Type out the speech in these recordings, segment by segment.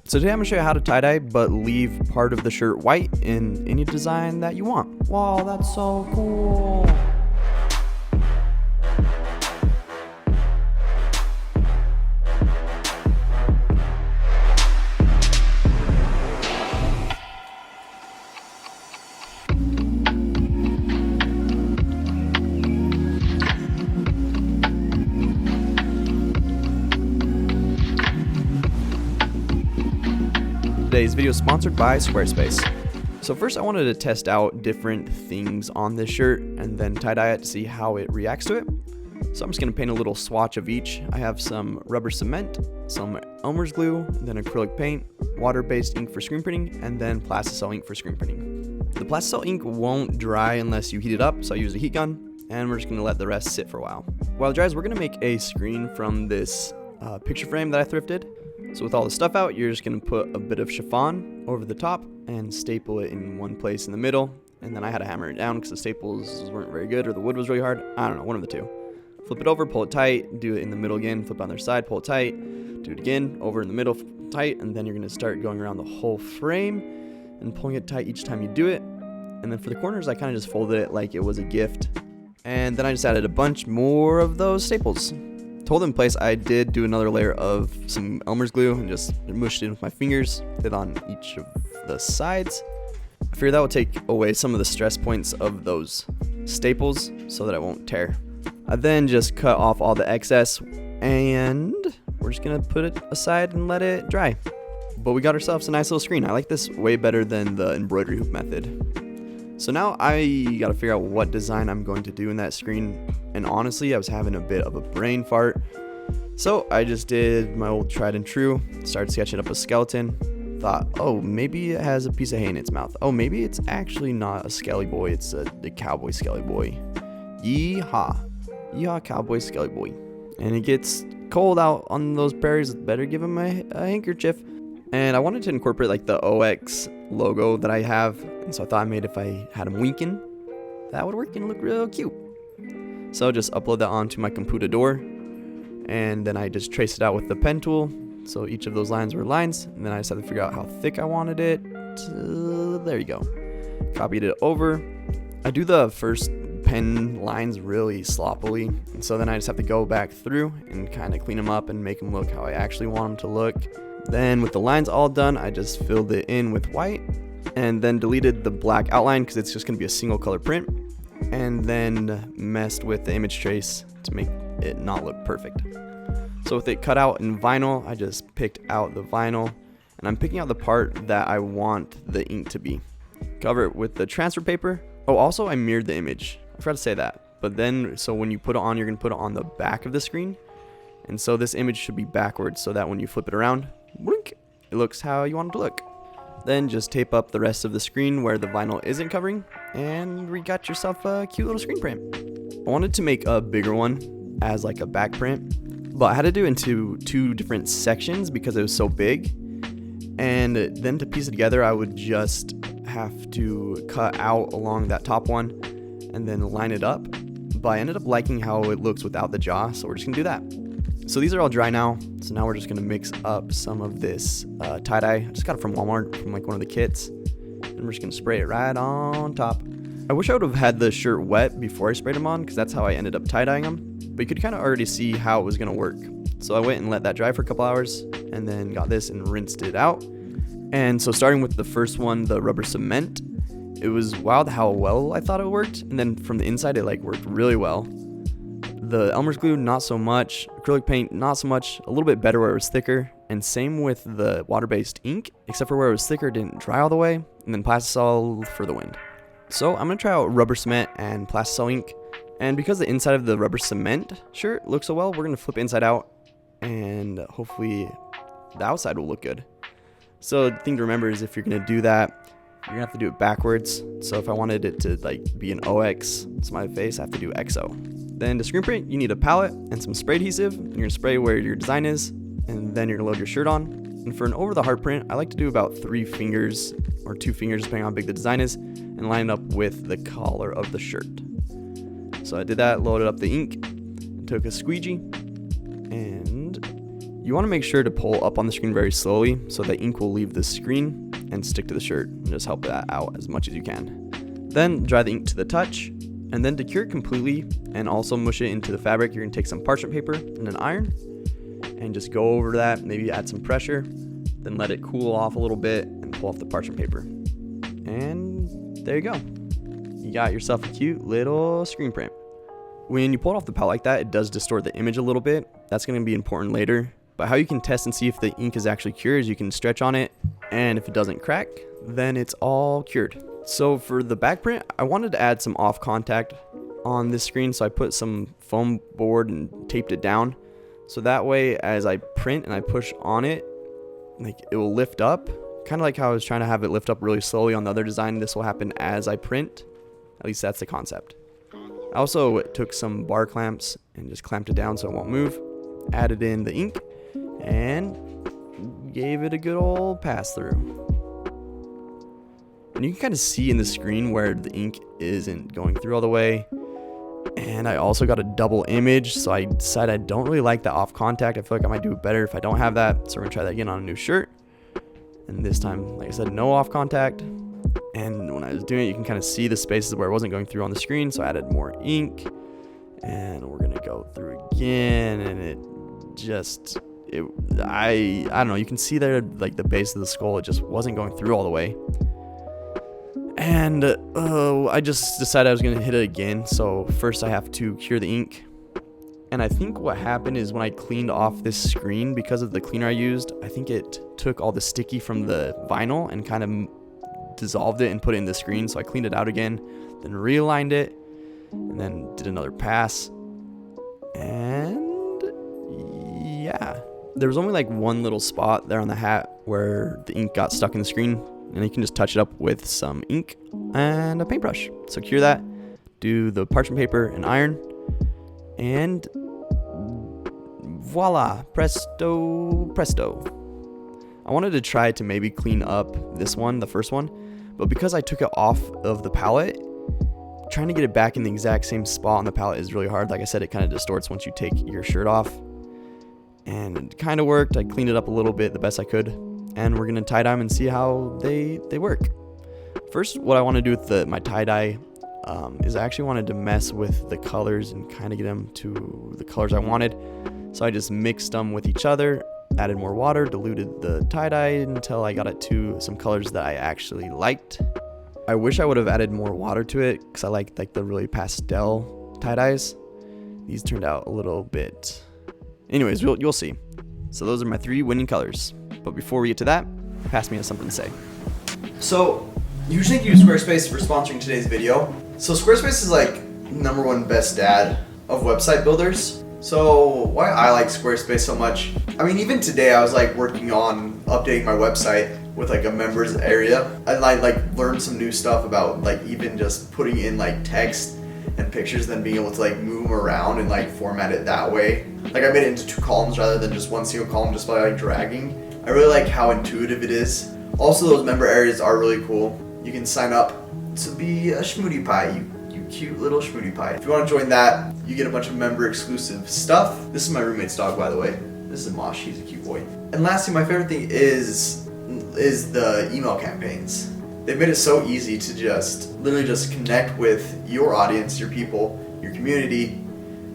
So today I'm going to show you how to tie-dye, but leave part of the shirt white in any design that you want. Wow, that's so cool. Today's video is sponsored by Squarespace. So first I wanted to test out different things on this shirt and then tie-dye it to see how it reacts to it. So I'm just going to paint a little swatch of each. I have some rubber cement, some Elmer's glue, then acrylic paint, water-based ink for screen printing, and then plasticel ink for screen printing. The plasticel ink won't dry unless you heat it up, so I use a heat gun, and we're just going to let the rest sit for a while. While it dries, we're going to make a screen from this picture frame that I thrifted. So with all the stuff out, you're just going to put a bit of chiffon over the top and staple it in one place in the middle. And then I had to hammer it down because the staples weren't very good or the wood was really hard. I don't know, one of the two. Flip it over, pull it tight, do it in the middle again, flip on the other side, pull it tight, do it again, over in the middle, tight, and then you're going to start going around the whole frame and pulling it tight each time you do it. And then for the corners, I kind of just folded it like it was a gift. And then I just added a bunch more of those staples. To hold it in place, I did do another layer of some Elmer's glue and just mushed it in with my fingers, did on each of the sides. I figured that would take away some of the stress points of those staples so that it won't tear. I then just cut off all the excess and we're just gonna put it aside and let it dry. But we got ourselves a nice little screen. I like this way better than the embroidery hoop method. So now I gotta figure out what design I'm going to do in that screen. And honestly, I was having a bit of a brain fart. So I just did my old tried and true, started sketching up a skeleton. Thought, oh, maybe it has a piece of hay in its mouth. Oh, maybe it's actually not a skelly boy, it's a cowboy skelly boy. Yeehaw. Yeehaw, cowboy skelly boy. And it gets cold out on those prairies, better give him a handkerchief. And I wanted to incorporate like the OX logo that I have. And so I thought if I had him winking, that would work and look real cute. So just upload that onto my computador. And then I just traced it out with the pen tool. So each of those lines were lines. And then I just had to figure out how thick I wanted it. There you go. Copied it over. I do the first pen lines really sloppily. And so then I just have to go back through and kind of clean them up and make them look how I actually want them to look. Then with the lines all done, I just filled it in with white and then deleted the black outline because it's just going to be a single color print, and then messed with the image trace to make it not look perfect. So with it cut out in vinyl, I just picked out the vinyl and I'm picking out the part that I want the ink to be. Cover it with the transfer paper. Oh, also I mirrored the image. I forgot to say that. But then, so when you put it on, you're going to put it on the back of the screen. And so this image should be backwards so that when you flip it around, blink, it looks how you want it to look. Then just tape up the rest of the screen where the vinyl isn't covering, and you got yourself a cute little screen print. I wanted to make a bigger one as like a back print, but I had to do it into two different sections because it was so big. And then to piece it together, I would just have to cut out along that top one and then line it up. But I ended up liking how it looks without the jaw, so we're just gonna do that. So these are all dry now, so now we're just gonna mix up some of this tie-dye. I just got it from Walmart, from like one of the kits, and we're just gonna spray it right on top. I wish I would have had the shirt wet before I sprayed them on, because that's how I ended up tie-dyeing them, but you could kind of already see how it was gonna work. So I went and let that dry for a couple hours, and then got this and rinsed it out. And so starting with the first one, the rubber cement, it was wild how well I thought it worked, and then from the inside it like worked really well. The Elmer's glue, not so much. Acrylic paint, not so much. A little bit better where it was thicker. And same with the water-based ink, except for where it was thicker, it didn't dry all the way. And then plasticel for the wind. So I'm going to try out rubber cement and plasticel ink. And because the inside of the rubber cement shirt looks so well, we're going to flip inside out. And hopefully the outside will look good. So the thing to remember is if you're going to do that, you're going to have to do it backwards. So if I wanted it to like be an OX smiley face, I have to do XO. Then to screen print, you need a palette and some spray adhesive. You're going to spray where your design is, and then you're going to load your shirt on. And for an over-the-heart print, I like to do about 3 fingers or 2 fingers, depending on how big the design is, and line it up with the collar of the shirt. So I did that, loaded up the ink, took a squeegee, and You want to make sure to pull up on the screen very slowly so the ink will leave the screen and stick to the shirt, and just help that out as much as you can. Then dry the ink to the touch, and then to cure it completely and also mush it into the fabric, you're going to take some parchment paper and an iron and just go over that, maybe add some pressure, then let it cool off a little bit and pull off the parchment paper. And there you go. You got yourself a cute little screen print. When you pull it off the palette like that, it does distort the image a little bit. That's going to be important later. But how you can test and see if the ink is actually cured is you can stretch on it, and if it doesn't crack, then it's all cured. So for the back print, I wanted to add some off contact on this screen, so I put some foam board and taped it down. So that way, as I print and I push on it, like it will lift up, kind of like how I was trying to have it lift up really slowly on the other design. This will happen as I print. At least that's the concept. I also took some bar clamps and just clamped it down so it won't move. Added in the ink and gave it a good old pass through. And you can kind of see in the screen where the ink isn't going through all the way. And I also got a double image, so I decided I don't really like the off contact. I feel like I might do it better if I don't have that. So we're gonna try that again on a new shirt. And this time, like I said, no off contact. And when I was doing it, you can kind of see the spaces where it wasn't going through on the screen, so I added more ink. And we're gonna go through again, and I don't know, you can see there like the base of the skull, it just wasn't going through all the way. And I just decided I was gonna hit it again. So first I have to cure the ink. And I think what happened is when I cleaned off this screen, because of the cleaner I used, I think it took all the sticky from the vinyl and kind of dissolved it and put it in the screen. So I cleaned it out again, then realigned it, and then did another pass. And yeah, there was only like one little spot there on the hat where the ink got stuck in the screen, and you can just touch it up with some ink and a paintbrush. So cure that, do the parchment paper and iron, and voila, presto, presto. I wanted to try to maybe clean up this one, the first one, but because I took it off of the palette, trying to get it back in the exact same spot on the palette is really hard. Like I said, it kind of distorts once you take your shirt off. And it kind of worked. I cleaned it up a little bit, the best I could. And we're going to tie dye them and see how they work. First, what I want to do with my tie-dye is I actually wanted to mess with the colors and kind of get them to the colors I wanted. So I just mixed them with each other, added more water, diluted the tie-dye until I got it to some colors that I actually liked. I wish I would have added more water to it because I like the really pastel tie-dyes. These turned out a little bit. Anyways, you'll see. So those are my 3 winning colors. But before we get to that, Pass me has something to say. So, usually thank you to Squarespace for sponsoring today's video. So Squarespace is like #1 best dad of website builders. So why I like Squarespace so much, I mean, even today I was like working on updating my website with like a members area, and I like learned some new stuff about like even just putting in like text and pictures, then being able to like move them around and like format it that way. Like I made it into 2 columns rather than just one single column just by like dragging. I really like how intuitive it is. Also, those member areas are really cool. You can sign up to be a schmooty pie, you cute little schmooty pie. If you want to join that, you get a bunch of member exclusive stuff. This is my roommate's dog, by the way. This is Mosh, he's a cute boy. And lastly, my favorite thing is the email campaigns. They've made it so easy to literally just connect with your audience, your people, your community,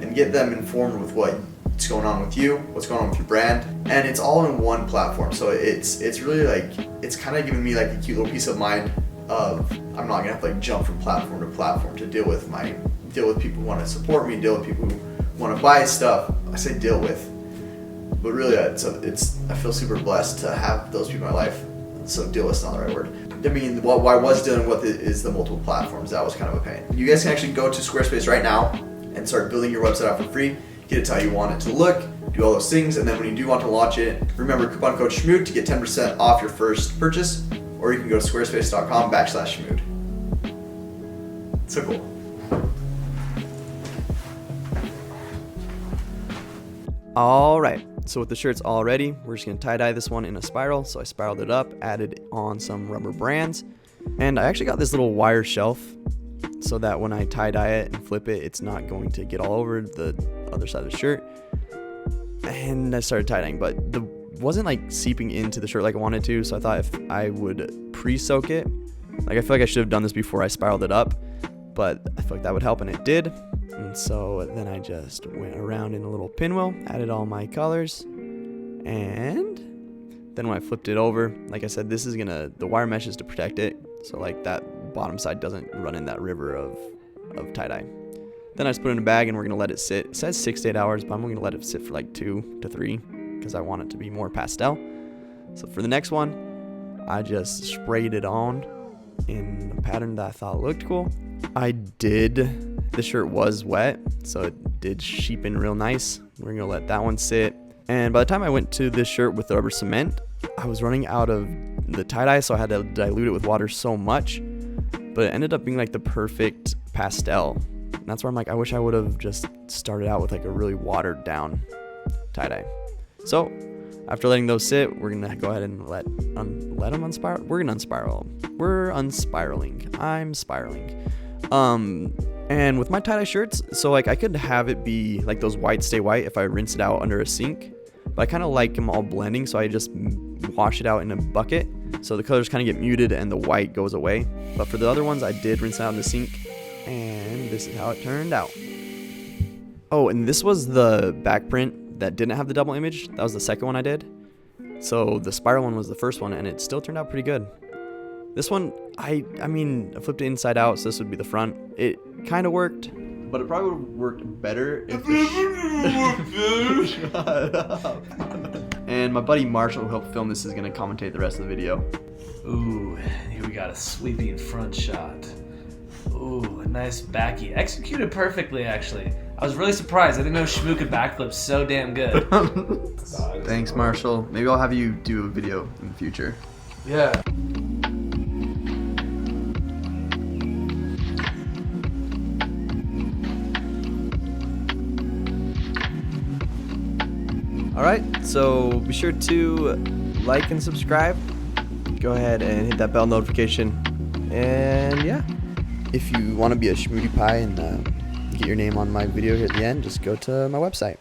and get them informed with what's going on with you, what's going on with your brand, and it's all in one platform. So it's really like, it's kind of giving me like a cute little peace of mind of I'm not gonna have to like jump from platform to platform to deal with people who want to support me, deal with people who want to buy stuff. I say deal with, but really I feel super blessed to have those people in my life. So deal with is not the right word. I mean, what I was dealing with is the multiple platforms. That was kind of a pain. You guys can actually go to Squarespace right now and start building your website out for free. Get it to how you want it to look, do all those things, and then when you do want to launch it, remember coupon code SHMOOD to get 10% off your first purchase, or you can go to squarespace.com/SHMOOD. So cool. All right, so with the shirts all ready, we're just gonna tie dye this one in a spiral. So I spiraled it up, added on some rubber bands, and I actually got this little wire shelf so that when I tie dye it and flip it, it's not going to get all over the other side of the shirt. and I started tie-dyeing, but the wasn't like seeping into the shirt like I wanted to, so I thought if I would pre-soak it, like I feel like I should have done this before I spiraled it up, but I feel like that would help, and it did. And so then I just went around in a little pinwheel, added all my colors, and then when I flipped it over, like I said, this is the wire mesh is to protect it, so like that bottom side doesn't run in that river of tie-dye. Then I just put it in a bag, and we're gonna let it sit. It says 6 to 8 hours, but I'm gonna let it sit for like 2 to 3 because I want it to be more pastel. So for the next one, I just sprayed it on in a pattern that I thought looked cool. The shirt was wet, so it did sheepen real nice. We're gonna let that one sit. And by the time I went to this shirt with the rubber cement, I was running out of the tie-dye, so I had to dilute it with water so much, but it ended up being like the perfect pastel. And that's where I'm like, I wish I would have just started out with like a really watered down tie-dye. So after letting those sit, we're gonna go ahead and let them unspiral. We're gonna unspiral. We're unspiraling. I'm spiraling. And with my tie-dye shirts, so like I could have it be like those whites stay white if I rinse it out under a sink, but I kind of like them all blending, so I just wash it out in a bucket, so the colors kind of get muted and the white goes away. But for the other ones, I did rinse it out in the sink, and this is how it turned out. Oh, and this was the back print that didn't have the double image. That was the second one I did. So the spiral one was the first one, and it still turned out pretty good. This one, I flipped it inside out, so this would be the front. It kind of worked, but it probably would have worked better if Shut up. And my buddy Marshall, who helped film this, is going to commentate the rest of the video. Ooh, here we got a sweeping front shot. Ooh, a nice backy. Executed perfectly, actually. I was really surprised. I didn't know Shmoo could backflip so damn good. Thanks, Marshall. Maybe I'll have you do a video in the future. Yeah. Alright, so be sure to like and subscribe. Go ahead and hit that bell notification. And yeah, if you want to be a Schmoody Pie and get your name on my video here at the end, just go to my website.